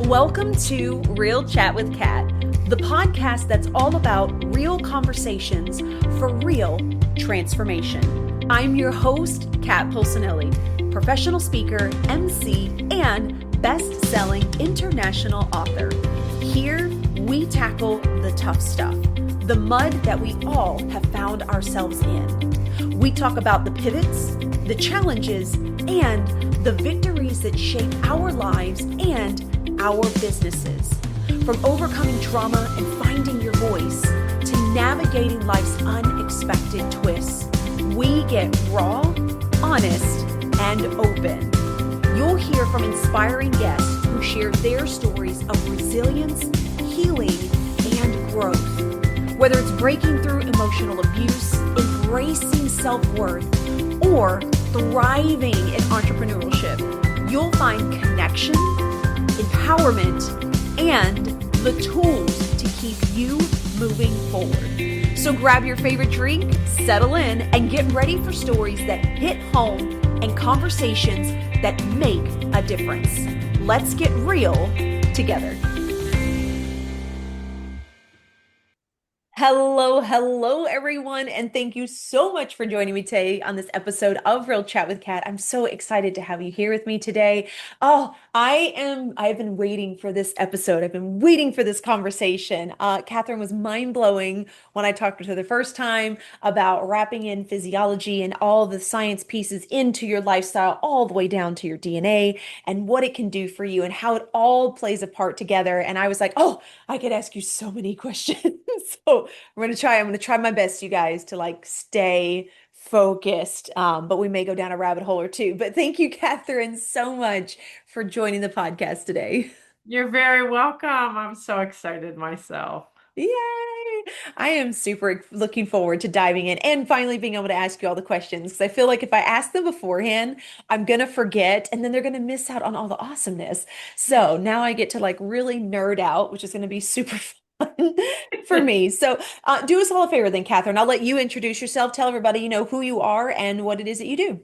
Welcome to Real Chat with Kat, the podcast that's all about real conversations for real transformation. I'm your host, Kat Polsinelli, professional speaker, MC, and best-selling international author. Here, we tackle the tough stuff, the mud that we all have found ourselves in. We talk about the pivots, the challenges, and the victories that shape our lives and our businesses. From overcoming trauma and finding your voice to navigating life's unexpected twists, we get raw, honest, and open. You'll hear from inspiring guests who share their stories of resilience, healing, and growth. Whether it's breaking through emotional abuse, embracing self-worth, or thriving in entrepreneurship, you'll find connection, empowerment, and the tools to keep you moving forward. So grab your favorite drink, settle in, and get ready for stories that hit home and conversations that make a difference. Let's get real together. Hello, everyone, and thank you so much for joining me today on this episode of Real Chat with Kat. I'm so excited to have you here with me today. I've been waiting for this episode. I've been waiting for this conversation. Katherine was mind-blowing when I talked to her the first time about wrapping in physiology and all the science pieces into your lifestyle, all the way down to your DNA and what it can do for you and how it all plays a part together. And I was like, oh, I could ask you so many questions. So I'm gonna try my best, you guys, to like stay focused. But we may go down a rabbit hole or two. But thank you, Katherine, so much for joining the podcast today. You're very welcome. I'm so excited myself. Yay! I am super looking forward to diving in and finally being able to ask you all the questions because I feel like if I ask them beforehand, I'm gonna forget and then they're gonna miss out on all the awesomeness. So now I get to like really nerd out, which is gonna be super fun for me. So do us all a favor then, Katherine. I'll let you introduce yourself, tell everybody you know who you are and what it is that you do.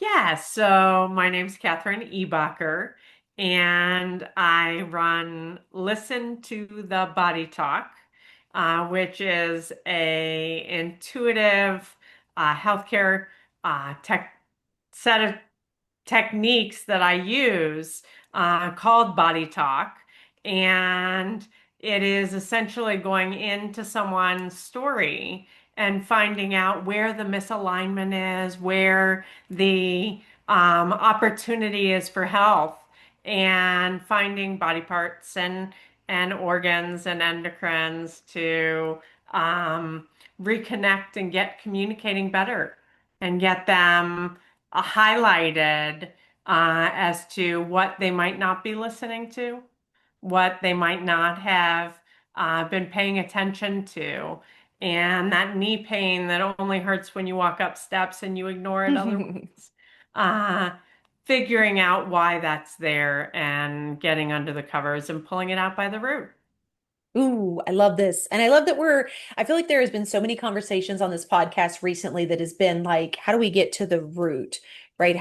Yeah, so my name's Katherine Ebacher, and I run Listen to the Body Talk, which is a intuitive healthcare tech set of techniques that I use called Body Talk. And it is essentially going into someone's story and finding out where the misalignment is, where the opportunity is for health, and finding body parts and organs and endocrines to reconnect and get communicating better and get them highlighted as to what they might not be listening to, what they might not have been paying attention to, and that knee pain that only hurts when you walk up steps and you ignore it otherwise. Uh, Figuring out why that's there and getting under the covers and pulling it out by the root. Ooh, I love this. And I love that I feel like there has been so many conversations on this podcast recently that has been like, how do we get to the root? Right?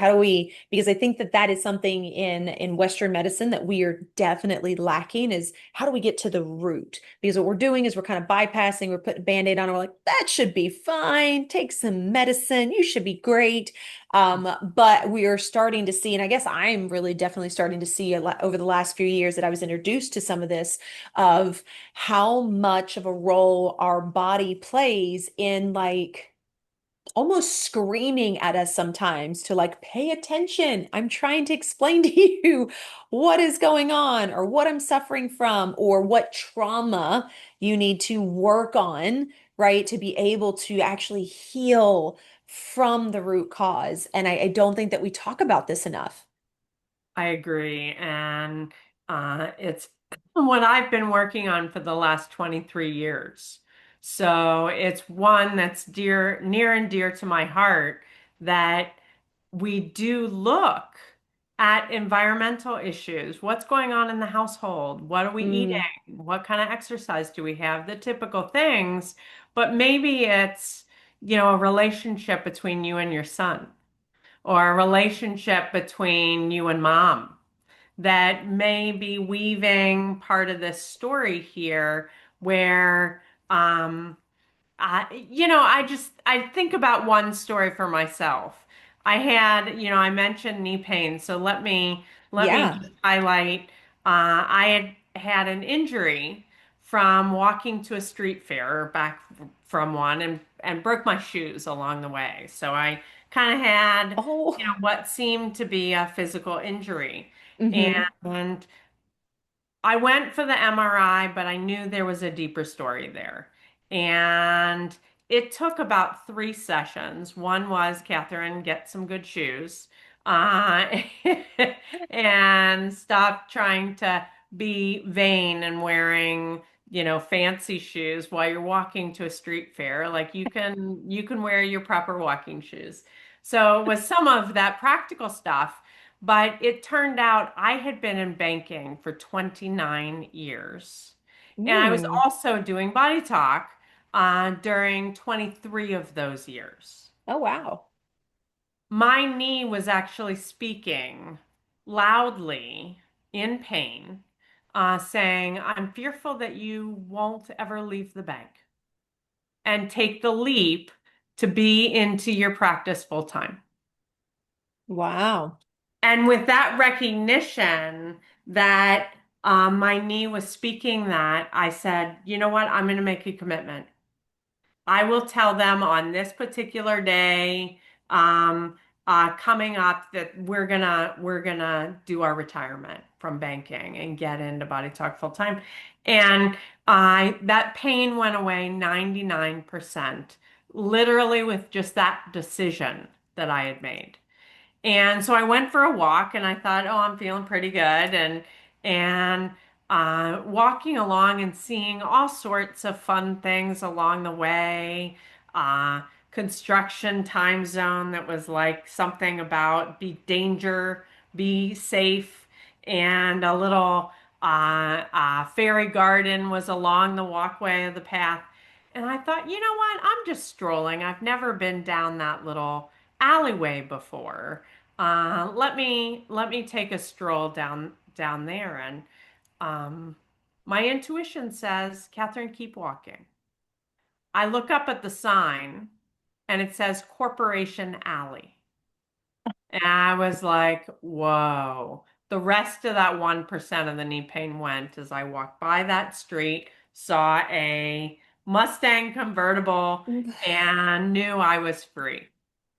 Because I think that that is something in Western medicine that we are definitely lacking is how do we get to the root? Because what we're doing is we're kind of bypassing, we're putting a Band-Aid on, and we're like, that should be fine. Take some medicine. You should be great. But we are starting to see, and I guess I'm really definitely starting to see a lot over the last few years that I was introduced to some of this of how much of a role our body plays in like almost screaming at us sometimes to like pay attention. I'm trying to explain to you what is going on or what I'm suffering from or what trauma you need to work on, right? To be able to actually heal from the root cause. And I don't think that we talk about this enough. I agree. And it's what I've been working on for the last 23 years. So it's one that's near and dear to my heart that we do look at environmental issues. What's going on in the household? What are we eating? Mm. What kind of exercise do we have? The typical things. But maybe it's, a relationship between you and your son or a relationship between you and mom that may be weaving part of this story here where I think about one story for myself. I had, I mentioned knee pain, so let me Yeah. just highlight. I had an injury from walking to a street fair or back from one, and broke my shoes along the way. So I kind of had, Oh. what seemed to be a physical injury, Hmm. and I went for the MRI, but I knew there was a deeper story there. And it took about 3 sessions. One was, Catherine, get some good shoes, uh, and stop trying to be vain and wearing, fancy shoes while you're walking to a street fair. Like you can wear your proper walking shoes. So it was some of that practical stuff. But it turned out I had been in banking for 29 years. And I was Mm. also doing body talk during 23 of those years. Oh, wow. My knee was actually speaking loudly in pain, saying, I'm fearful that you won't ever leave the bank and take the leap to be into your practice full time. Wow. And with that recognition that my knee was speaking that, I said, you know what? I'm going to make a commitment. I will tell them on this particular day, um, coming up, that we're gonna do our retirement from banking and get into Body Talk full time. And I that pain went away 99%, literally with just that decision that I had made. And so I went for a walk and I thought, oh, I'm feeling pretty good. And walking along and seeing all sorts of fun things along the way. Uh, Construction time zone that was like something about be danger, be safe, and a little fairy garden was along the walkway of the path. And I thought, you know what? I'm just strolling. I've never been down that little alleyway before. Let me take a stroll down there, and um, my intuition says, Catherine, keep walking. I look up at the sign, and it says Corporation Alley, and I was like, whoa. The rest of that 1% of the knee pain went as I walked by that street, saw a Mustang convertible, and knew I was free,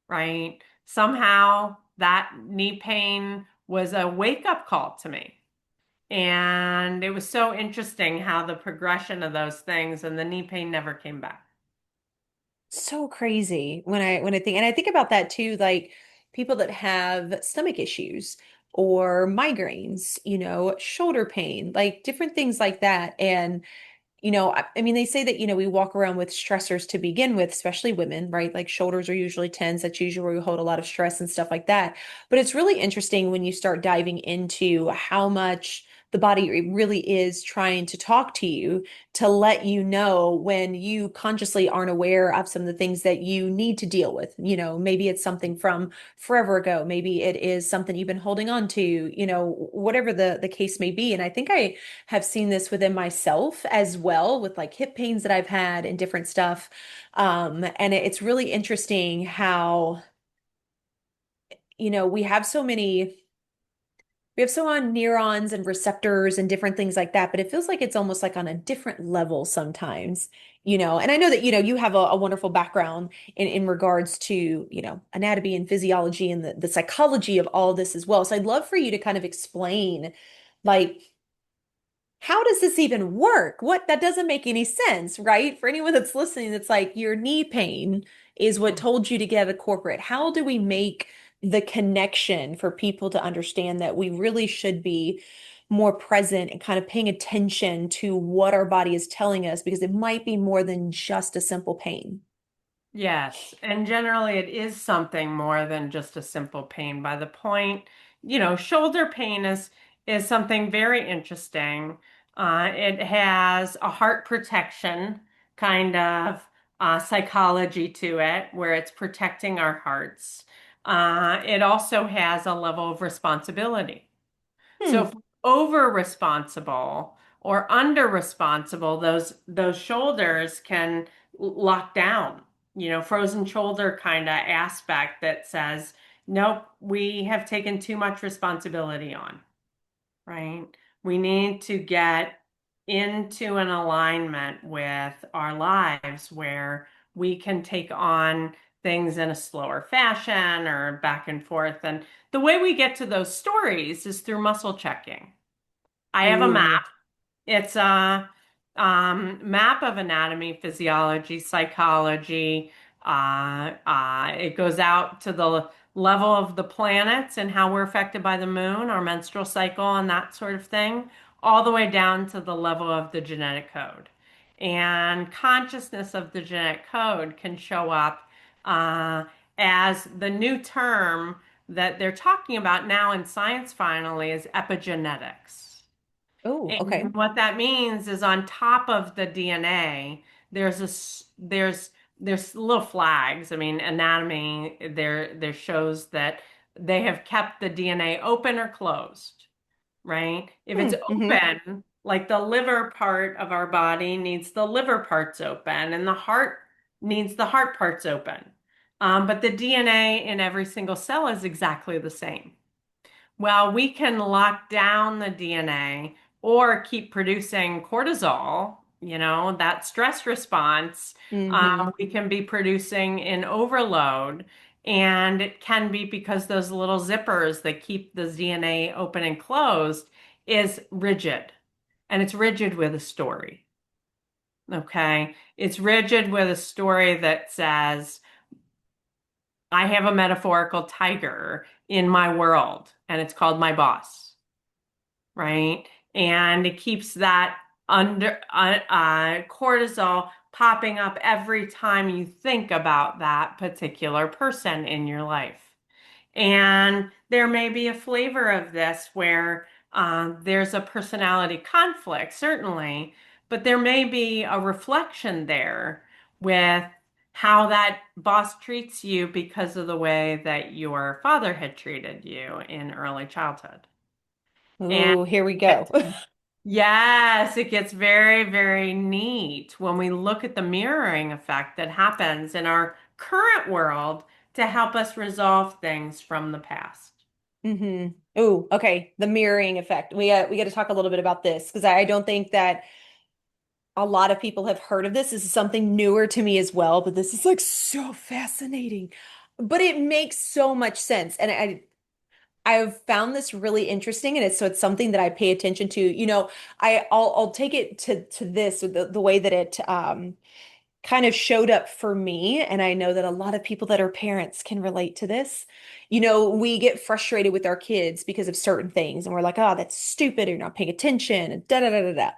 right? Somehow that knee pain was a wake-up call to me. And it was so interesting how the progression of those things, and the knee pain never came back. So crazy when I think, and I think about that too, like people that have stomach issues or migraines, shoulder pain, like different things like that. And I mean, they say that, we walk around with stressors to begin with, especially women, right? Like shoulders are usually tense. That's usually where we hold a lot of stress and stuff like that. But it's really interesting when you start diving into how much the body really is trying to talk to you to let you know when you consciously aren't aware of some of the things that you need to deal with. Maybe it's something from forever ago. Maybe it is something you've been holding on to, whatever the case may be. And I think I have seen this within myself as well with like hip pains that I've had and different stuff. And it's really interesting how, we have so many, we have so on neurons and receptors and different things like that, but it feels like it's almost like on a different level sometimes, and I know that, you have a wonderful background in regards to, anatomy and physiology and the psychology of all of this as well. So I'd love for you to kind of explain like how does this even work? What that doesn't make any sense, right? For anyone that's listening, it's like your knee pain is what told you to get a corporate. How do we make the connection for people to understand that we really should be more present and kind of paying attention to what our body is telling us because it might be more than just a simple pain. Yes, and generally it is something more than just a simple pain. By the point, shoulder pain is something very interesting. It has a heart protection kind of psychology to it, where it's protecting our hearts. It also has a level of responsibility. So Hmm. if we're over responsible or under responsible, those shoulders can lock down, frozen shoulder kind of aspect that says, nope, we have taken too much responsibility on, right? We need to get into an alignment with our lives where we can take on things in a slower fashion or back and forth. And the way we get to those stories is through muscle checking. I have a Ooh. map. It's a map of anatomy, physiology, psychology. It goes out to the level of the planets and how we're affected by the moon, our menstrual cycle, and that sort of thing, all the way down to the level of the genetic code. And consciousness of the genetic code can show up uh, as the new term that they're talking about now in science finally is epigenetics. Oh, And okay. what that means is on top of the DNA, there's little flags. I mean, anatomy there shows that they have kept the DNA open or closed, right? If it's Mm-hmm. open, like the liver part of our body needs the liver parts open, and the heart needs the heart parts open. But the DNA in every single cell is exactly the same. Well, we can lock down the DNA or keep producing cortisol, that stress response. Mm-hmm. We can be producing in overload. And it can be because those little zippers that keep the DNA open and closed is rigid. And it's rigid with a story. Okay. It's rigid with a story that says, I have a metaphorical tiger in my world, and it's called my boss, right? And it keeps that under cortisol popping up every time you think about that particular person in your life. And there may be a flavor of this where there's a personality conflict, certainly, but there may be a reflection there with how that boss treats you because of the way that your father had treated you in early childhood. And Ooh, here we go. it, yes, it gets very, very neat when we look at the mirroring effect that happens in our current world to help us resolve things from the past. Mm-hmm. Ooh, okay. The mirroring effect. We got to talk a little bit about this because I don't think that a lot of people have heard of this. This is something newer to me as well, but this is like so fascinating. But it makes so much sense. And I've found this really interesting, and it's something that I pay attention to. I'll take it to this the way that it kind of showed up for me, and I know that a lot of people that are parents can relate to this. We get frustrated with our kids because of certain things, and we're like, "Oh, that's stupid. You're not paying attention," and da da da da da.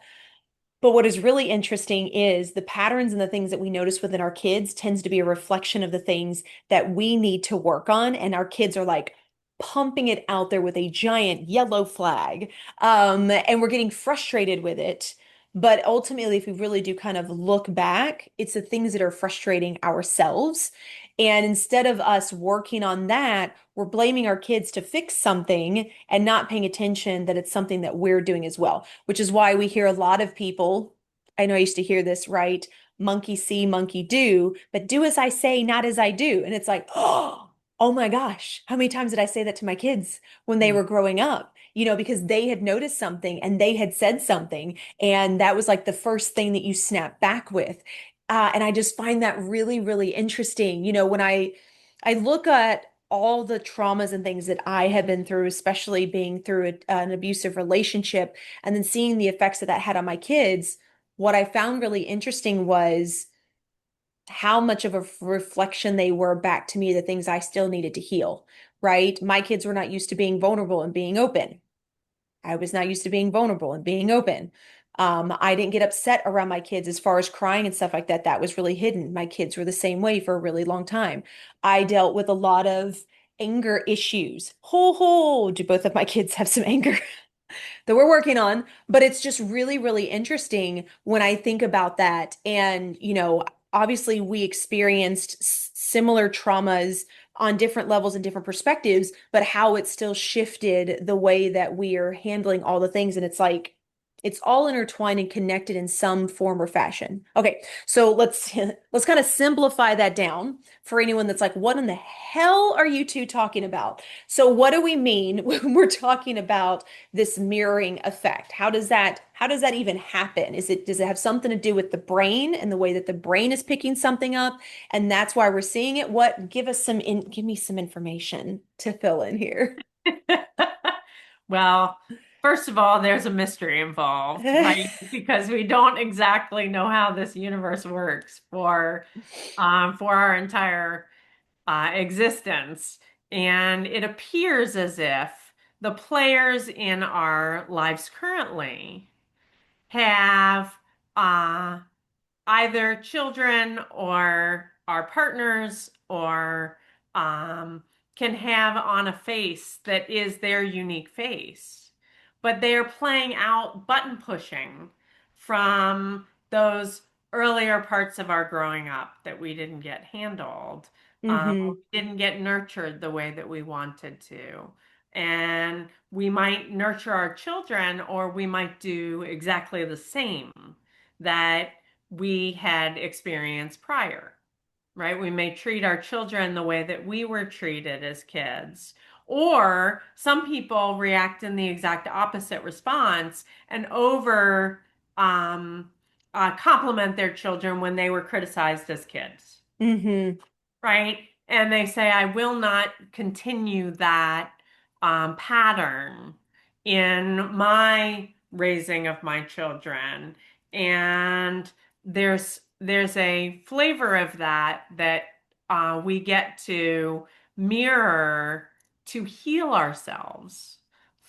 But what is really interesting is the patterns and the things that we notice within our kids tends to be a reflection of the things that we need to work on. And our kids are like pumping it out there with a giant yellow flag. And we're getting frustrated with it. But ultimately, if we really do kind of look back, it's the things that are frustrating ourselves. And instead of us working on that, we're blaming our kids to fix something and not paying attention that it's something that we're doing as well, which is why we hear a lot of people. I know I used to hear this, right? Monkey see, monkey do, but do as I say, not as I do. And it's like, oh my gosh, how many times did I say that to my kids when they Mm. were growing up? Because they had noticed something and they had said something. And that was like the first thing that you snap back with. And I just find that really, really interesting. When I look at all the traumas and things that I have been through, especially being through an abusive relationship and then seeing the effects that that had on my kids, what I found really interesting was how much of a reflection they were back to me, the things I still needed to heal, right? My kids were not used to being vulnerable and being open. I was not used to being vulnerable and being open. I didn't get upset around my kids as far as crying and stuff like that. That was really hidden. My kids were the same way for a really long time. I dealt with a lot of anger issues. Do both of my kids have some anger that we're working on? But it's just really, really interesting when I think about that. And, obviously we experienced similar traumas on different levels and different perspectives, but how it still shifted the way that we are handling all the things. And it's like, it's all intertwined and connected in some form or fashion. Okay, so let's kind of simplify that down for anyone that's like, what in the hell are you two talking about? So what do we mean when we're talking about this mirroring effect? How does that even happen? Does it have something to do with the brain and the way that the brain is picking something up and that's why we're seeing it? Give me some information to fill in here. Well, first of all, there's a mystery involved, right? Because we don't exactly know how this universe works for our entire existence. And it appears as if the players in our lives currently have uh, either children or our partners or can have on a face that is their unique face. But they're playing out button pushing from those earlier parts of our growing up that we didn't get handled, Mm-hmm. we didn't get nurtured the way that we wanted to. And we might nurture our children, or we might do exactly the same that we had experienced prior, right? We may treat our children the way that we were treated as kids. Or some people react in the exact opposite response and over compliment their children when they were criticized as kids, Mm-hmm. right? And they say, I will not continue that pattern in my raising of my children. And there's a flavor of that we get to mirror to heal ourselves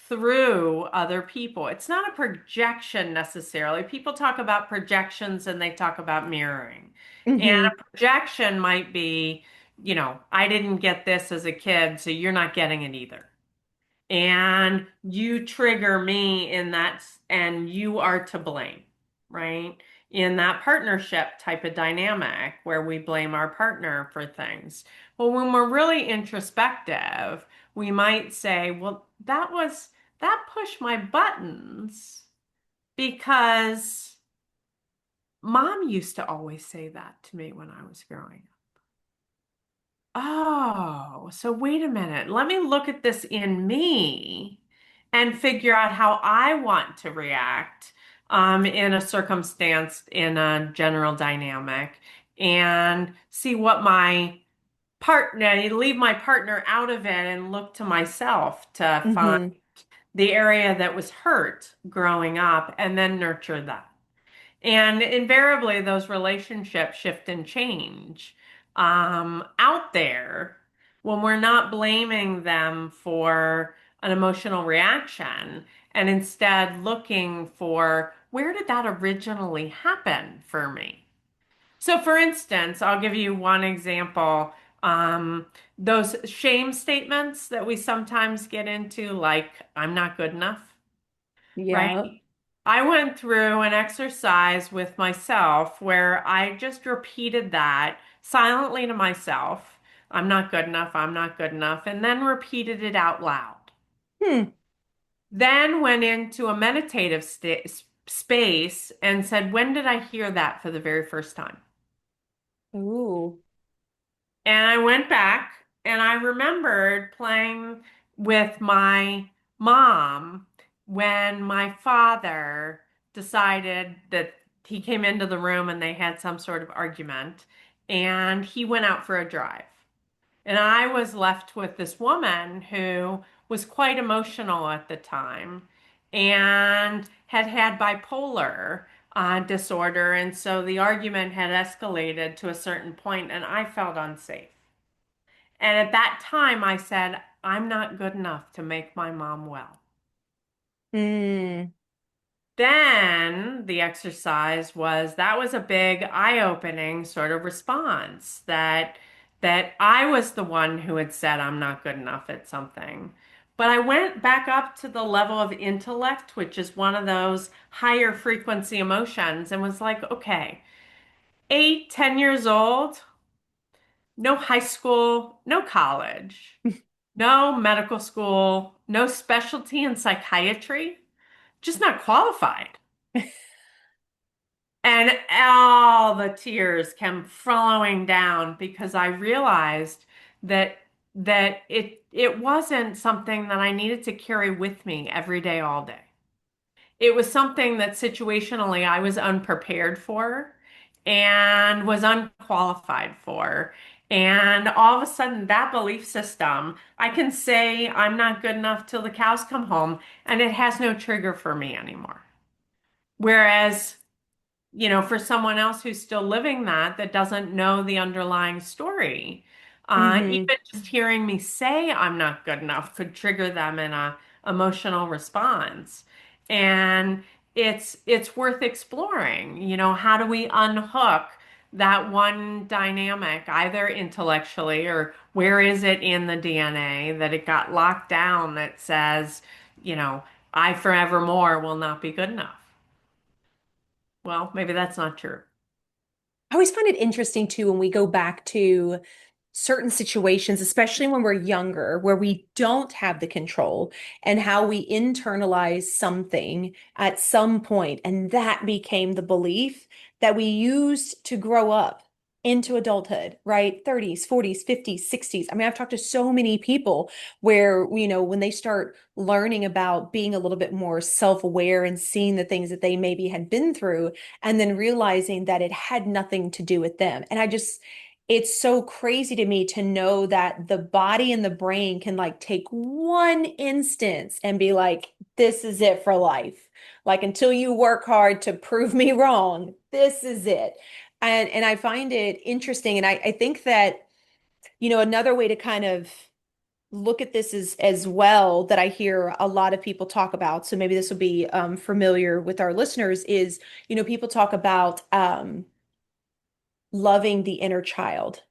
through other people. It's not a projection necessarily. People talk about projections and they talk about mirroring. And Mm-hmm. a projection might be, I didn't get this as a kid, so you're not getting it either. And you trigger me in that, and you are to blame, right? In that partnership type of dynamic where we blame our partner for things. Well, when we're really introspective, we might say, well, that pushed my buttons because mom used to always say that to me when I was growing up. Oh, so wait a minute. Let me look at this in me and figure out how I want to react in a circumstance, in a general dynamic, and see what my partner, leave my partner out of it and look to myself to find Mm-hmm. the area that was hurt growing up and then nurture that. And invariably, those relationships shift and change out there when we're not blaming them for an emotional reaction and instead looking for where did that originally happen for me? So, for instance, I'll give you one example. Um, those shame statements that we sometimes get into, like, I'm not good enough, right? Yeah. I went through an exercise with myself where I just repeated that silently to myself. I'm not good enough. I'm not good enough. And then repeated it out loud. Hmm. Then went into a meditative space and said, when did I hear that for the very first time? Ooh. And I went back and I remembered playing with my mom when my father decided that he came into the room and they had some sort of argument and he went out for a drive. And I was left with this woman who was quite emotional at the time and had had bipolar disorder. And so the argument had escalated to a certain point, and I felt unsafe. And at that time, I said, I'm not good enough to make my mom well. Hmm. Then the exercise was that was a big eye-opening sort of response that I was the one who had said I'm not good enough at something. But I went back up to the level of intellect, which is one of those higher frequency emotions, and was like, okay, 8, 10 years old, no high school, no college, no medical school, no specialty in psychiatry, just not qualified. And all the tears came flowing down because I realized that it wasn't something that I needed to carry with me every day, all day. It was something that situationally I was unprepared for and was unqualified for. And all of a sudden, that belief system, I can say I'm not good enough till the cows come home, and it has no trigger for me anymore. Whereas for someone else who's still living that doesn't know the underlying story, Hmm. even just hearing me say I'm not good enough could trigger them in a emotional response. And it's worth exploring. How do we unhook that one dynamic, either intellectually or where is it in the DNA that it got locked down that says, you know, I forevermore will not be good enough. Well, maybe that's not true. I always find it interesting too when we go back to certain situations, especially when we're younger, where we don't have the control and how we internalize something at some point, and that became the belief that we used to grow up into adulthood, right? 30s, 40s, 50s, 60s. I mean, I've talked to so many people where, when they start learning about being a little bit more self-aware and seeing the things that they maybe had been through, and then realizing that it had nothing to do with them. And it's so crazy to me to know that the body and the brain can like take one instance and be like, this is it for life. Like until you work hard to prove me wrong, this is it. And I find it interesting. And I think that, another way to kind of look at this as well that I hear a lot of people talk about. So maybe this will be familiar with our listeners is, people talk about loving the inner child,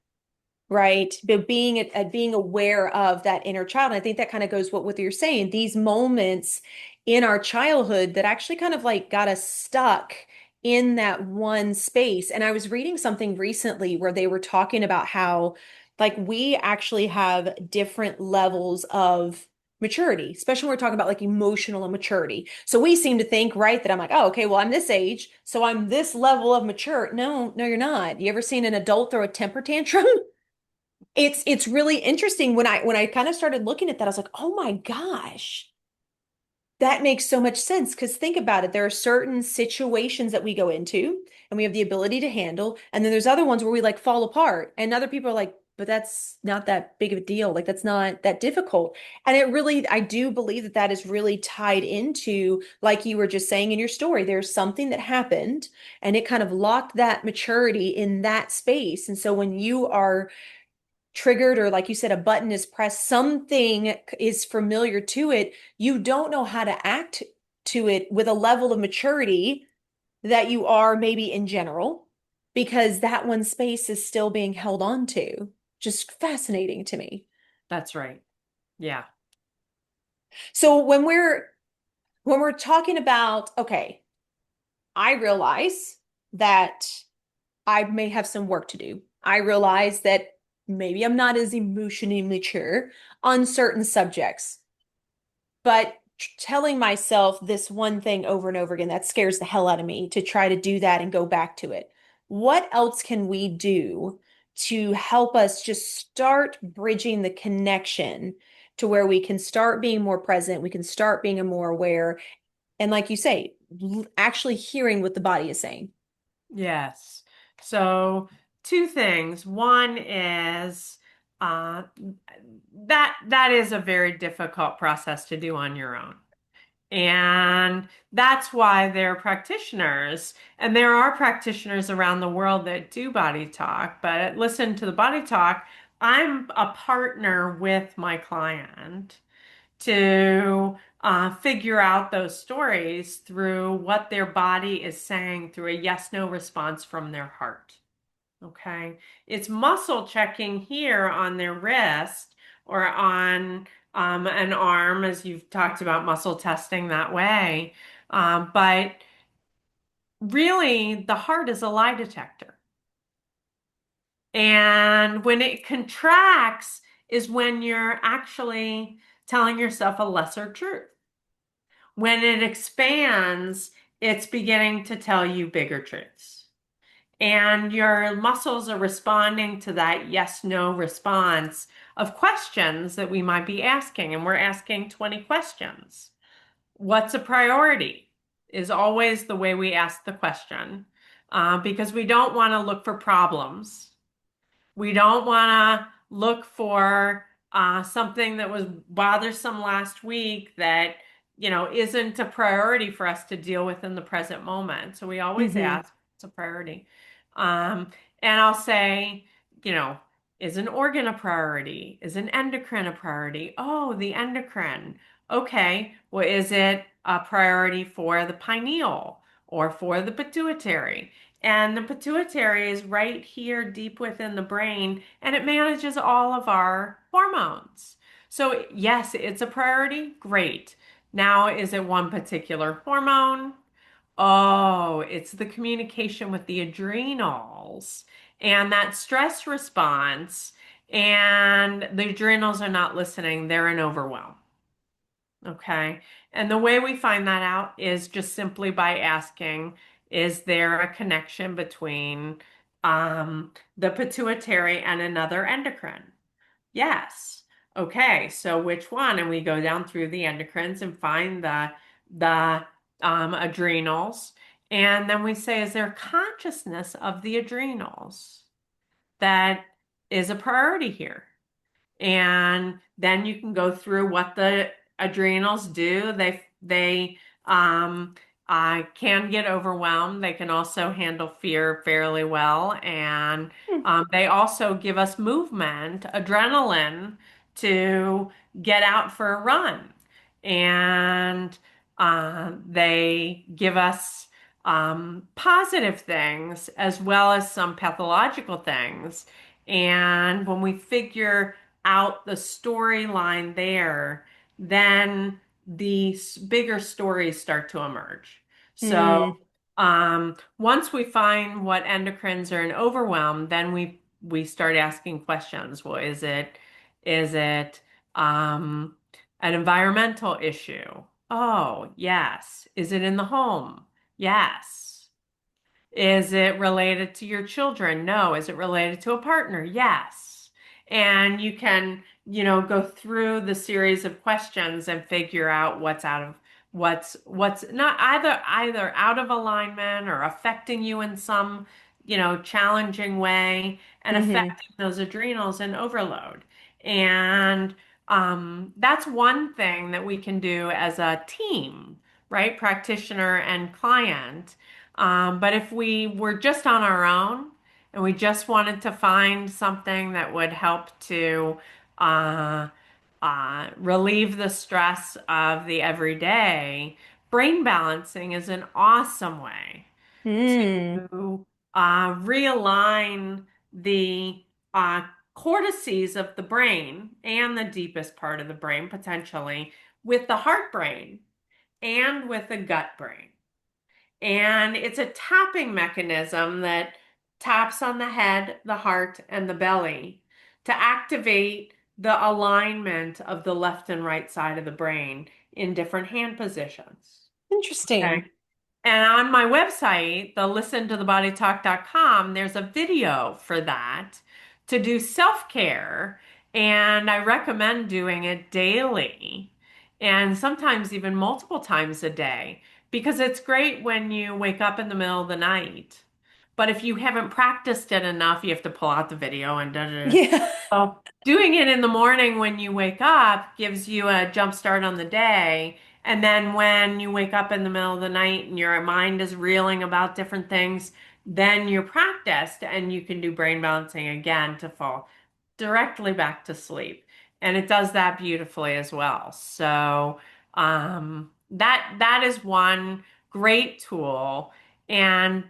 right? But being aware of that inner child. And I think that kind of goes what you're saying, these moments in our childhood that actually kind of like got us stuck in that one space. And I was reading something recently where they were talking about how like we actually have different levels of maturity, especially when we're talking about like emotional maturity. So we seem to think, right, that I'm like, oh, okay, well, I'm this age, so I'm this level of mature. No, no, you're not. You ever seen an adult throw a temper tantrum? It's really interesting when I kind of started looking at that, I was like, oh my gosh, that makes so much sense. Because think about it, there are certain situations that we go into and we have the ability to handle, and then there's other ones where we like fall apart, and other people are like, but that's not that big of a deal. Like that's not that difficult. And I do believe that that is really tied into, like you were just saying in your story, there's something that happened and it kind of locked that maturity in that space. And so when you are triggered or like you said a button is pressed, something is familiar to it, you don't know how to act to it with a level of maturity that you are maybe in general, because that one space is still being held on to. Just fascinating to me. That's right. Yeah. So when we're talking about, okay, I realize that I may have some work to do. I realize that maybe I'm not as emotionally mature on certain subjects, but telling myself this one thing over and over again, that scares the hell out of me to try to do that and go back to it. What else can we do to help us just start bridging the connection to where we can start being more present, we can start being more aware, and like you say, actually hearing what the body is saying? Yes. So two things. One is uh, that is a very difficult process to do on your own. And that's why there are practitioners, and there are practitioners around the world that do body talk. But listen to the body talk. I'm a partner with my client to figure out those stories through what their body is saying through a yes no response from their heart. Okay. It's muscle checking here on their wrist or on an arm, as you've talked about muscle testing that way. But really, the heart is a lie detector. And when it contracts is when you're actually telling yourself a lesser truth. When it expands, it's beginning to tell you bigger truths. And your muscles are responding to that yes, no response of questions that we might be asking. And we're asking 20 questions. What's a priority is always the way we ask the question, because we don't want to look for problems. We don't want to look for something that was bothersome last week that, isn't a priority for us to deal with in the present moment. So we always Mm-hmm. ask, what's a priority? Um, and I'll say, you know, is an organ a priority? Is an endocrine a priority? Oh, the endocrine. Okay. Well, is it a priority for the pineal or for the pituitary? And the pituitary is right here deep within the brain, and it manages all of our hormones. So, yes, it's a priority. Great. Now, is it one particular hormone? Oh, it's the communication with the adrenals and that stress response. And the adrenals are not listening, they're in overwhelm. Okay. And the way we find that out is just simply by asking, is there a connection between the pituitary and another endocrine? Yes. Okay. So which one? And we go down through the endocrines and find the adrenals. And then we say, is there consciousness of the adrenals that is a priority here? And then you can go through what the adrenals do. They can get overwhelmed. They can also handle fear fairly well, and they also give us movement, adrenaline to get out for a run, and they give us positive things as well as some pathological things. And when we figure out the storyline there, then bigger stories start to emerge. So Mm. once we find what endocrines are in overwhelm, then we start asking questions. Well, is it um, an environmental issue? Oh, yes. Is it in the home? Yes. Is it related to your children? No. Is it related to a partner? Yes. And you can, go through the series of questions and figure out what's not either out of alignment or affecting you in some, challenging way and Mm-hmm. affecting those adrenals and overload. And that's one thing that we can do as a team, right? Practitioner and client. But if we were just on our own and we just wanted to find something that would help to uh, relieve the stress of the everyday, brain balancing is an awesome way Mm. to realign the cortices of the brain and the deepest part of the brain potentially with the heart brain and with the gut brain. And it's a tapping mechanism that taps on the head, the heart, and the belly to activate the alignment of the left and right side of the brain in different hand positions. Okay. Interesting. And on my website, the listentothebodytalk.com, there's a video for that to do self-care. And I recommend doing it daily and sometimes even multiple times a day because it's great when you wake up in the middle of the night. But if you haven't practiced it enough, you have to pull out the video and da da da. Yeah. So doing it in the morning when you wake up gives you a jump start on the day. And then when you wake up in the middle of the night and your mind is reeling about different things, then you're practiced and you can do brain balancing again to fall directly back to sleep. And it does that beautifully as well. So that is one great tool. And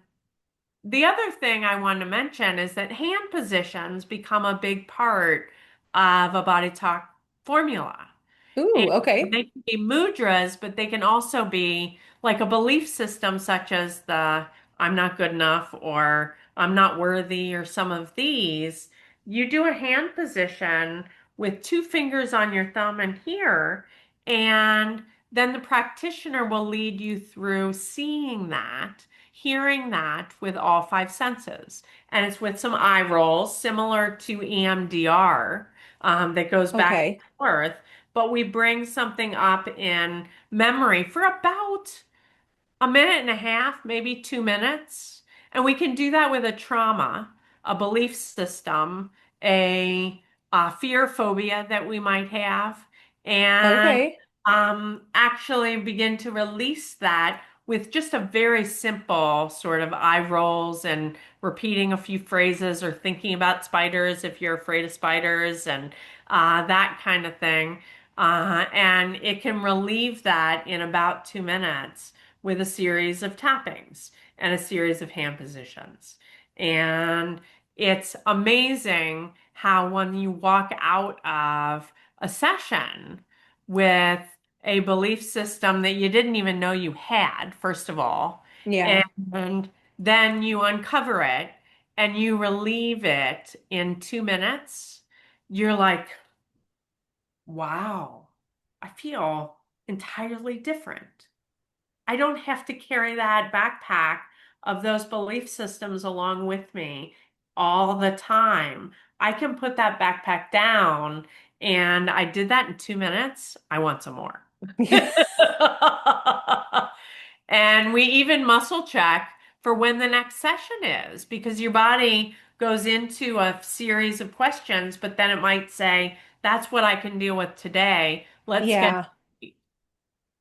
the other thing I want to mention is that hand positions become a big part of a body talk formula. And Ooh, okay. they can be mudras, but they can also be like a belief system, such as the I'm not good enough or I'm not worthy, or some of these, you do a hand position with two fingers on your thumb and here, and then the practitioner will lead you through seeing that, hearing that with all five senses. And it's with some eye rolls, similar to EMDR, that goes back and Okay. forth. But we bring something up in memory for about a minute and a half, maybe 2 minutes. And we can do that with a trauma, a belief system, a fear phobia that we might have, and Okay. actually begin to release that with just a very simple sort of eye rolls and repeating a few phrases or thinking about spiders if you're afraid of spiders and that kind of thing. And it can relieve that in about 2 minutes with a series of tappings and a series of hand positions. And it's amazing how when you walk out of a session with a belief system that you didn't even know you had, first of all, Yeah. and then you uncover it and you relieve it in 2 minutes, you're like, wow, I feel entirely different. I don't have to carry that backpack of those belief systems along with me all the time. I can put that backpack down, and I did that in 2 minutes. I want some more. And we even muscle check for when the next session is because your body goes into a series of questions, but then it might say, that's what I can deal with today. Let's schedule. Yeah.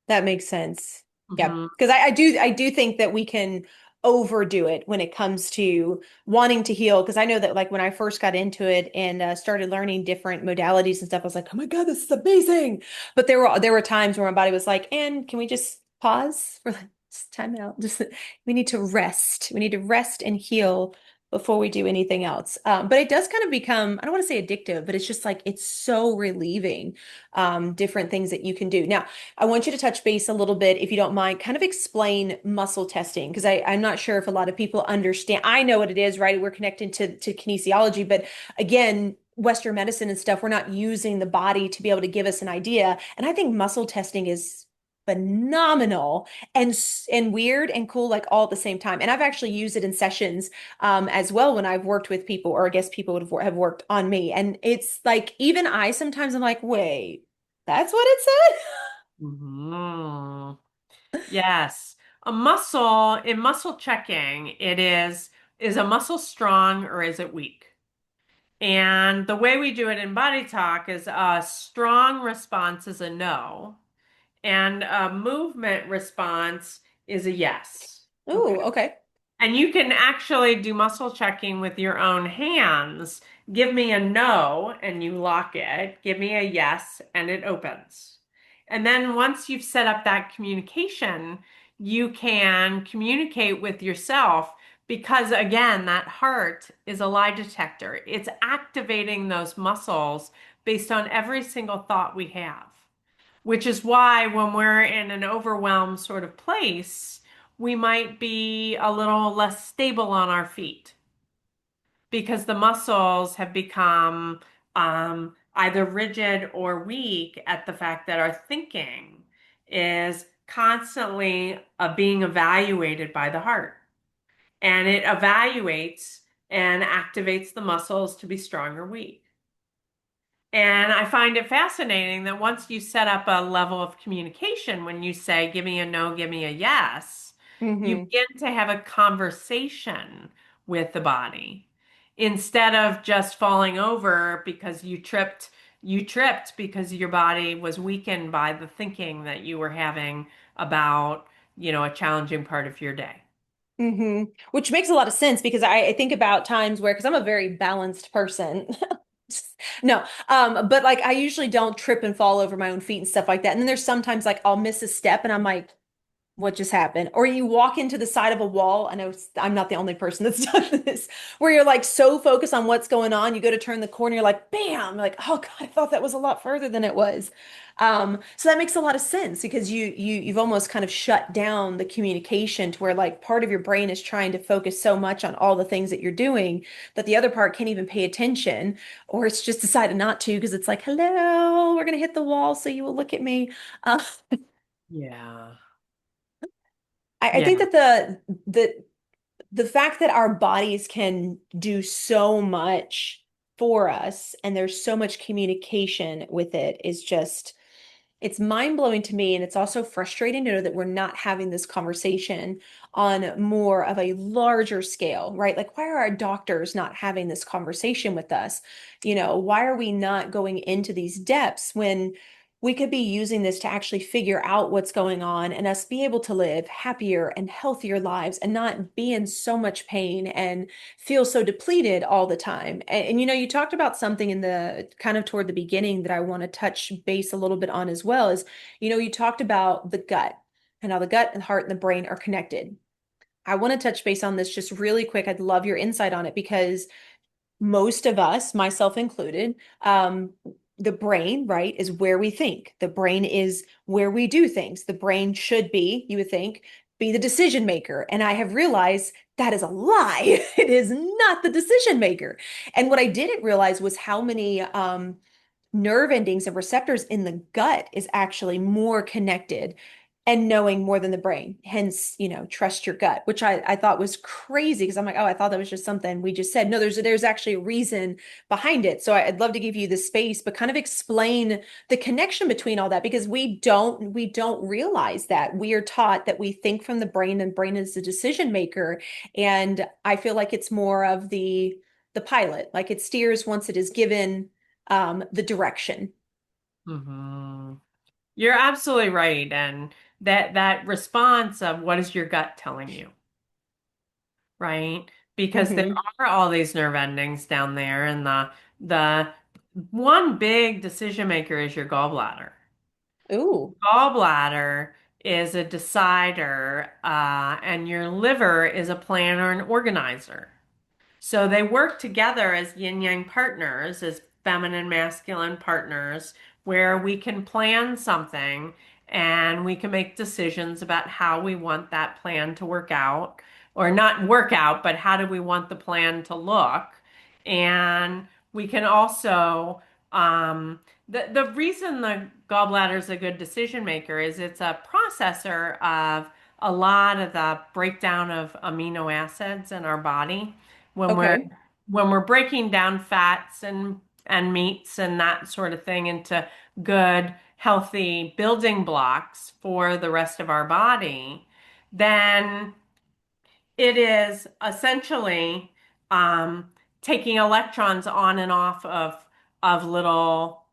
That makes sense. Yep. Mhm. Because I do think that we can overdo it when it comes to wanting to heal. Because I know that like when I first got into it and started learning different modalities and stuff, I was like, oh my God, this is amazing. But there were times where my body was like, and can we just pause for like just time out? Just we need to rest. We need to rest and heal before we do anything else. But it does kind of become, I don't want to say addictive, but it's just like it's so relieving, different things that you can do. Now, I want you to touch base a little bit, if you don't mind, kind of explain muscle testing, because I'm not sure if a lot of people understand. I know what it is, right? We're connected to kinesiology, but again, Western medicine and stuff, we're not using the body to be able to give us an idea. And I think muscle testing is phenomenal and weird and cool like all at the same time. And I've actually used it in sessions as well when I've worked with people, or I guess people have worked on me. And it's like even I sometimes I'm like, wait, that's what it said? Mhm. Yes. A muscle, in muscle checking, is a muscle strong or is it weak? And the way we do it in body talk is a strong response is a no, and a movement response is a yes. Okay. Oh, okay. And you can actually do muscle checking with your own hands. Give me a no, and you lock it. Give me a yes, and it opens. And then once you've set up that communication, you can communicate with yourself because, again, that heart is a lie detector. It's activating those muscles based on every single thought we have, which is why when we're in an overwhelmed sort of place, we might be a little less stable on our feet because the muscles have become either rigid or weak at the fact that our thinking is constantly being evaluated by the heart. And it evaluates and activates the muscles to be strong or weak. And I find it fascinating that once you set up a level of communication, when you say, give me a no, give me a yes, you Hmm. begin to have a conversation with the body instead of just falling over because you tripped because your body was weakened by the thinking that you were having about, a challenging part of your day. Which makes a lot of sense because I think about times where, because I'm a very balanced person. No, but like I usually don't trip and fall over my own feet and stuff like that. And then there's sometimes like I'll miss a step and I'm like, what just happened. Or you walk into the side of a wall. I know I'm not the only person that's done this, where you're like so focused on what's going on, you go to turn the corner, you're like, bam, you're like, oh God, I thought that was a lot further than it was. So that makes a lot of sense because you've almost kind of shut down the communication to where like part of your brain is trying to focus so much on all the things that you're doing that the other part can't even pay attention, or it's just decided not to because it's like, hello, we're gonna hit the wall, so you will look at me. Uh, Yeah. I think Yeah. that the fact that our bodies can do so much for us and there's so much communication with it is just it's mind blowing to me. And it's also frustrating to know that we're not having this conversation on more of a larger scale, right? Like, why are our doctors not having this conversation with us? Why are we not going into these depths when we could be using this to actually figure out what's going on and us be able to live happier and healthier lives and not be in so much pain and feel so depleted all the time. And you talked about something in the kind of toward the beginning that I want to touch base a little bit on as well is, you talked about the gut and how the gut and the heart and the brain are connected. I want to touch base on this just really quick. I'd love your insight on it because most of us, myself included, the brain, right, is where we think. The brain is where we do things. The brain should be, you would think, be the decision maker. And I have realized that is a lie. It is not the decision maker. And what I didn't realize was how many nerve endings and receptors in the gut is actually more connected and knowing more than the brain. Hence, trust your gut, which I thought was crazy because I'm like, oh, I thought that was just something we just said. No, there's actually a reason behind it. So I'd love to give you the space, but kind of explain the connection between all that because we don't realize that. We are taught that we think from the brain and brain is the decision maker. And I feel like it's more of the pilot, like it steers once it is given the direction. Hmm. You're absolutely right. And that response of what is your gut telling you, right? Because there Hmm. are all these nerve endings down there, and the one big decision maker is your gallbladder. Ooh, Gallbladder is a decider, and your liver is a planner and organizer. So they work together as yin yang partners, as feminine masculine partners, where we can plan something and we can make decisions about how we want that plan to work out, or not work out, but how do we want the plan to look. And we can also, the reason the gallbladder is a good decision maker is it's a processor of a lot of the breakdown of amino acids in our body when we're okay. when we're breaking down fats and meats and that sort of thing into good, healthy building blocks for the rest of our body, then it is essentially um, taking electrons on and off of little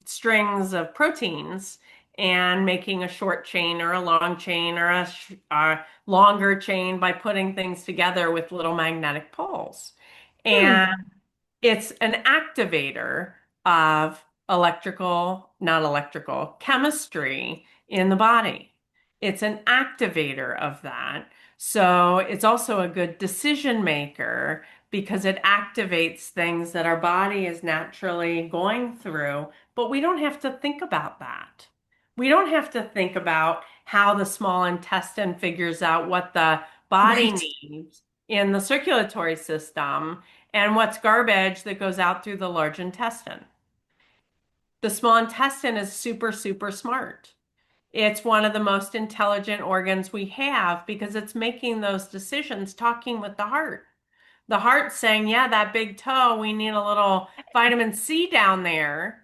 strings of proteins and making a short chain or a long chain or a longer chain by putting things together with little magnetic poles. And Hmm. it's an activator of not electrical, chemistry in the body. It's an activator of that. So it's also a good decision maker because it activates things that our body is naturally going through, but we don't have to think about that. We don't have to think about how the small intestine figures out what the body Right. needs in the circulatory system and what's garbage that goes out through the large intestine. The small intestine is super, super smart. It's one of the most intelligent organs we have because it's making those decisions, talking with the heart. The heart's saying, yeah, that big toe, we need a little vitamin C down there,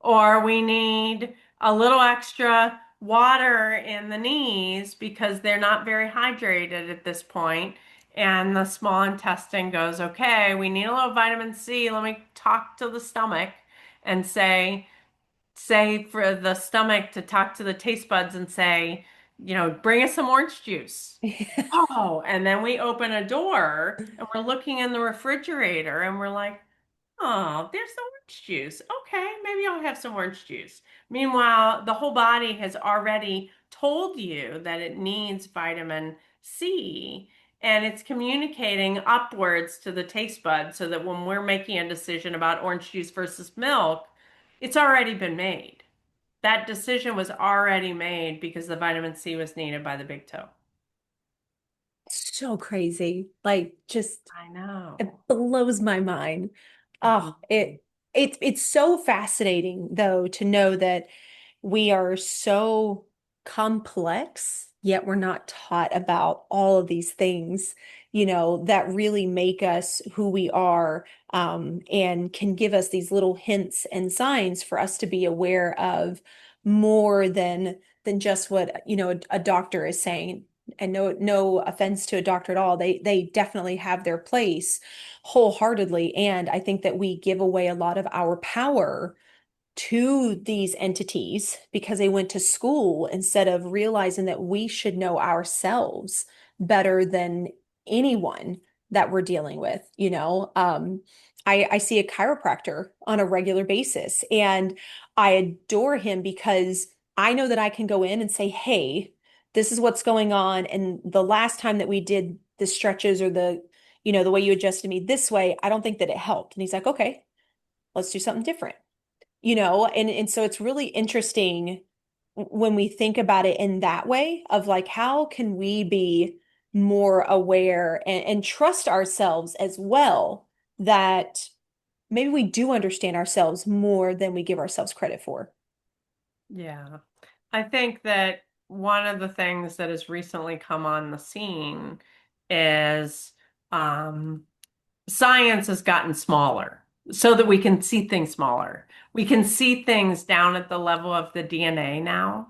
or we need a little extra water in the knees because they're not very hydrated at this point. And the small intestine goes, okay, we need a little vitamin C. Let me talk to the stomach and say for the stomach to talk to the taste buds and say, bring us some orange juice. Oh, and then we open a door and we're looking in the refrigerator and we're like, oh, there's the orange juice. Okay, maybe I'll have some orange juice. Meanwhile, the whole body has already told you that it needs vitamin C, and it's communicating upwards to the taste bud so that when we're making a decision about orange juice versus milk, it's already been made. That decision was already made because the vitamin C was needed by the big toe. So crazy. Like just I it know. blows my mind. Oh, Mhm. it's so fascinating though to know that we are so complex, yet we're not taught about all of these things, that really make us who we are, and can give us these little hints and signs for us to be aware of more than just what, a doctor is saying. And no offense to a doctor at all. They definitely have their place wholeheartedly. And I think that we give away a lot of our power to these entities because they went to school instead of realizing that we should know ourselves better than anyone that we're dealing with, I see a chiropractor on a regular basis and I adore him because I know that I can go in and say, hey, this is what's going on. And the last time that we did the stretches or the way you adjusted me this way, I don't think that it helped. And he's like, okay, let's do something different, and so it's really interesting when we think about it in that way of like how can we be more aware and trust ourselves as well, that maybe we do understand ourselves more than we give ourselves credit for. Yeah. I think that one of the things that has recently come on the scene is um, science has gotten smaller so that we can see things smaller. We can see things down at the level of the DNA now.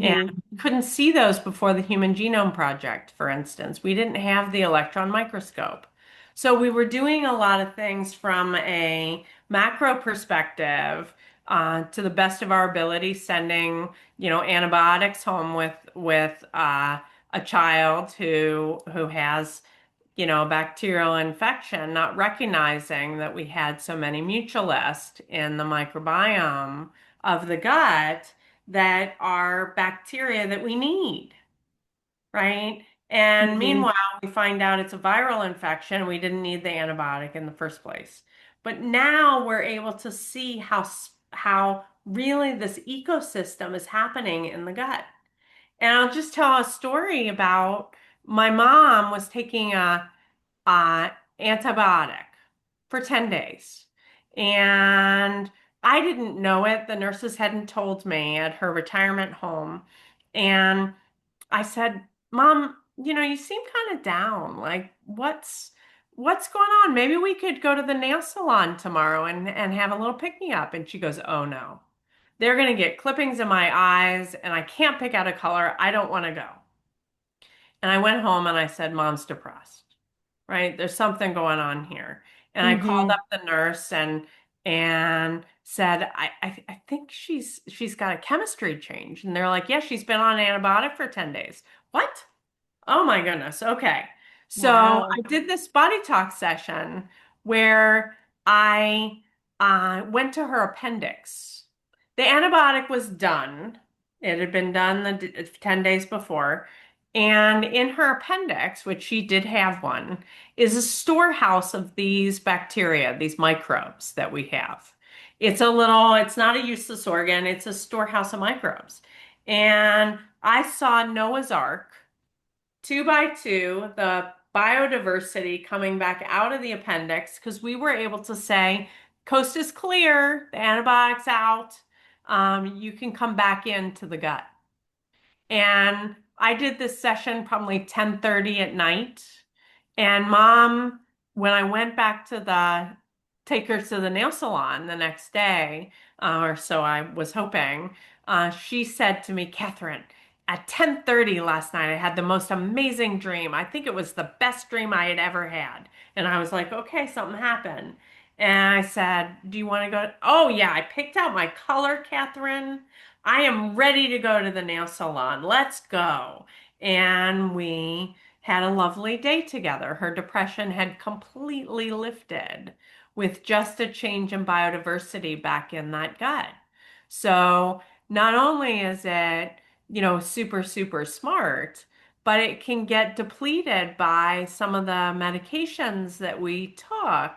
And Hmm. we couldn't see those before the Human Genome Project, for instance. We didn't have the electron microscope. So we were doing a lot of things from a macro perspective, to the best of our ability, sending, antibiotics home with a child who has a bacterial infection, not recognizing that we had so many mutualists in the microbiome of the gut that are bacteria that we need, right? And Hmm. meanwhile, we find out it's a viral infection. We didn't need the antibiotic in the first place. But now we're able to see how really this ecosystem is happening in the gut. And I'll just tell a story about my mom was taking a uh, antibiotic for 10 days. And I didn't know it. The nurses hadn't told me at her retirement home. And I said, Mom, you seem kind of down. Like, what's going on? Maybe we could go to the nail salon tomorrow and have a little pick me up. And she goes, Oh no. They're going to get clippings in my eyes and I can't pick out a color. I don't want to go. And I went home and I said, Mom's depressed, right? There's something going on here. And I called Hmm. up the nurse and said, I think she's got a chemistry change. And they're like, yeah, she's been on an antibiotic for 10 days. What? Oh my goodness. Okay. So Wow. I did this body talk session where I went to her appendix. The antibiotic was done. It had been done 10 days before. And in her appendix, which she did have one, is a storehouse of these bacteria, these microbes that we have. It's not a useless organ, it's a storehouse of microbes. And I saw Noah's Ark, two by two, the biodiversity coming back out of the appendix because we were able to say, coast is clear, the antibiotics out, you can come back into the gut. And I did this session probably 10:30 at night. And mom, when I went back to take her to the nail salon the next day, or so I was hoping, she said to me, Catherine, at 10:30 last night, I had the most amazing dream. I think it was the best dream I had ever had. And I was like, okay, something happened. And I said, do you want to go? Oh, yeah, I picked out my color, Catherine. I am ready to go to the nail salon. Let's go. And we had a lovely day together. Her depression had completely lifted with just a change in biodiversity back in that gut. So not only is it super, super smart, but it can get depleted by some of the medications that we took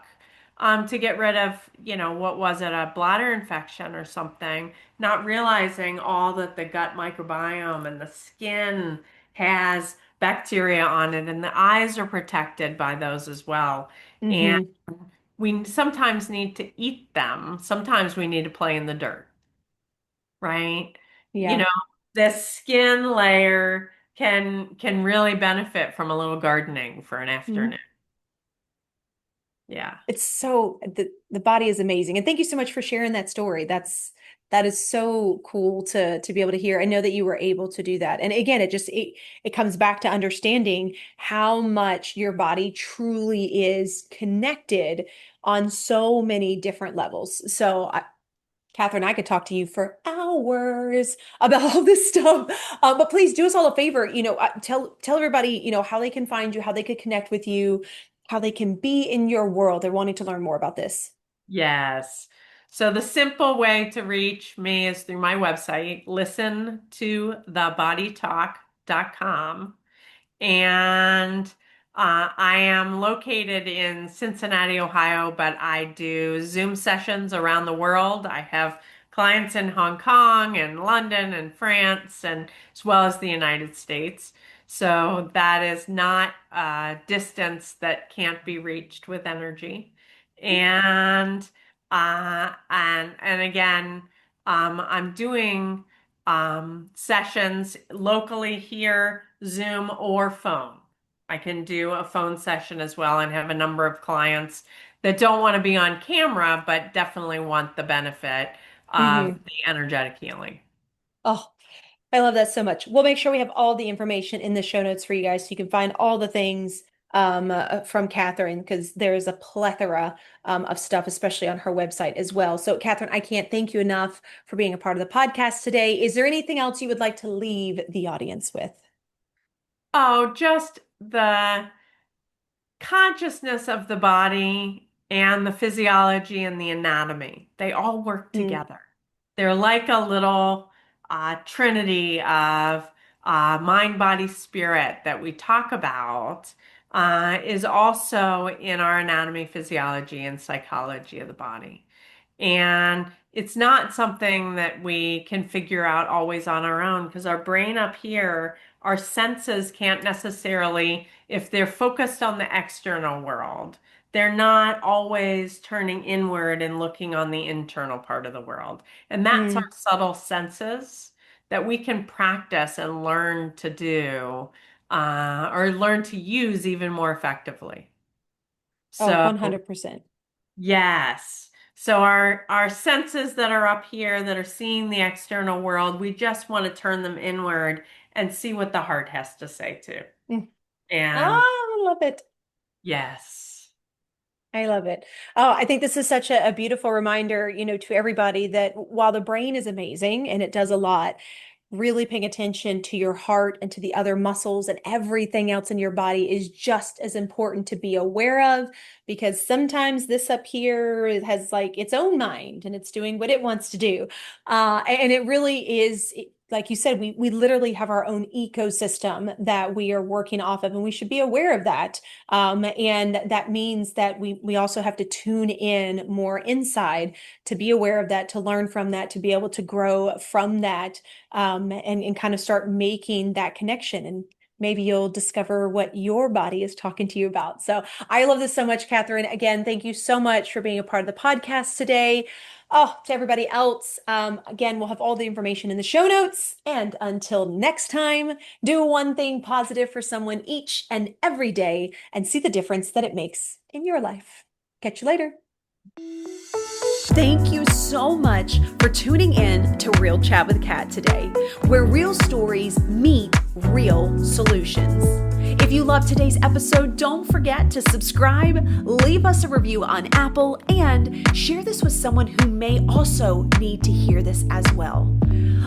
to get rid of, what was it, a bladder infection or something, not realizing all that the gut microbiome and the skin has bacteria on it, and the eyes are protected by those as well. And Hmm. we sometimes need to eat them. Sometimes we need to play in the dirt, right? You Yeah. know, the skin layer can really benefit from a little gardening for an afternoon. Yeah. It's so the body is amazing. And thank you so much for sharing that story. That is so cool to be able to hear. I know that you were able to do that. And again, it comes back to understanding how much your body truly is connected on so many different levels. Catherine, I could talk to you for hours about all this stuff. But please do us all a favor, tell everybody, how they can find you, how they could connect with you, how they can be in your world. They're wanting to learn more about this. Yes. So the simple way to reach me is through my website, listentothebodytalk.com. And I am located in Cincinnati, Ohio, but I do Zoom sessions around the world. I have clients in Hong Kong and London and France, and as well as the United States. So that is not a distance that can't be reached with energy. And again, I'm doing sessions locally here, Zoom or phone. I can do a phone session as well and have a number of clients that don't want to be on camera, but definitely want the benefit of Hmm. the energetic healing. Oh, I love that so much. We'll make sure we have all the information in the show notes for you guys so you can find all the things from Catherine because there's a plethora of stuff, especially on her website as well. So, Catherine, I can't thank you enough for being a part of the podcast today. Is there anything else you would like to leave the audience with? Oh, just the consciousness of the body and the physiology and the anatomy. They all work Mm, together. They're like a little trinity of mind, body, spirit that we talk about, is also in our anatomy, physiology, and psychology of the body. And it's not something that we can figure out always on our own because our brain up here, our senses can't necessarily, if they're focused on the external world, they're not always turning inward and looking on the internal part of the world. And that's our mm. subtle senses that we can practice and learn to do, or learn to use even more effectively. Oh, So, 100%. yes. So our senses that are up here that are seeing the external world, we just want to turn them inward and see what the heart has to say too. Mm. Ah, And I love it. yes. I love it. Oh, I think this is such a beautiful reminder, to everybody that while the brain is amazing and it does a lot, really paying attention to your heart and to the other muscles and everything else in your body is just as important to be aware of because sometimes this up here it has like its own mind and it's doing what it wants to do. And it really is. Like you said, we literally have our own ecosystem that we are working off of, and we should be aware of that. And that means that we also have to tune in more inside to be aware of that, to learn from that, to be able to grow from that, and kind of start making that connection. And maybe you'll discover what your body is talking to you about. So I love this so much, Catherine. Again, thank you so much for being a part of the podcast today. Oh, to everybody else, again, we'll have all the information in the show notes. And until next time, do one thing positive for someone each and every day and see the difference that it makes in your life. Catch you later. Thank you so much for tuning in to Real Chat with Kat today, where real stories meet real solutions. If you love today's episode, don't forget to subscribe, leave us a review on Apple, and share this with someone who may also need to hear this as well.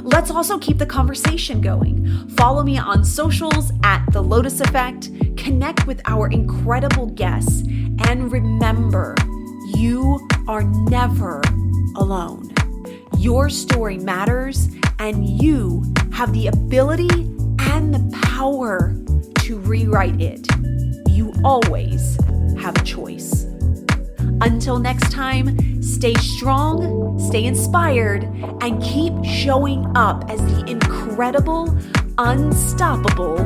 Let's also keep the conversation going. Follow me on socials at The Lotus Effect, connect with our incredible guests, and remember, you are never alone. Your story matters, and you have the ability and the power to rewrite it. You always have a choice. Until next time, stay strong, stay inspired, and keep showing up as the incredible, unstoppable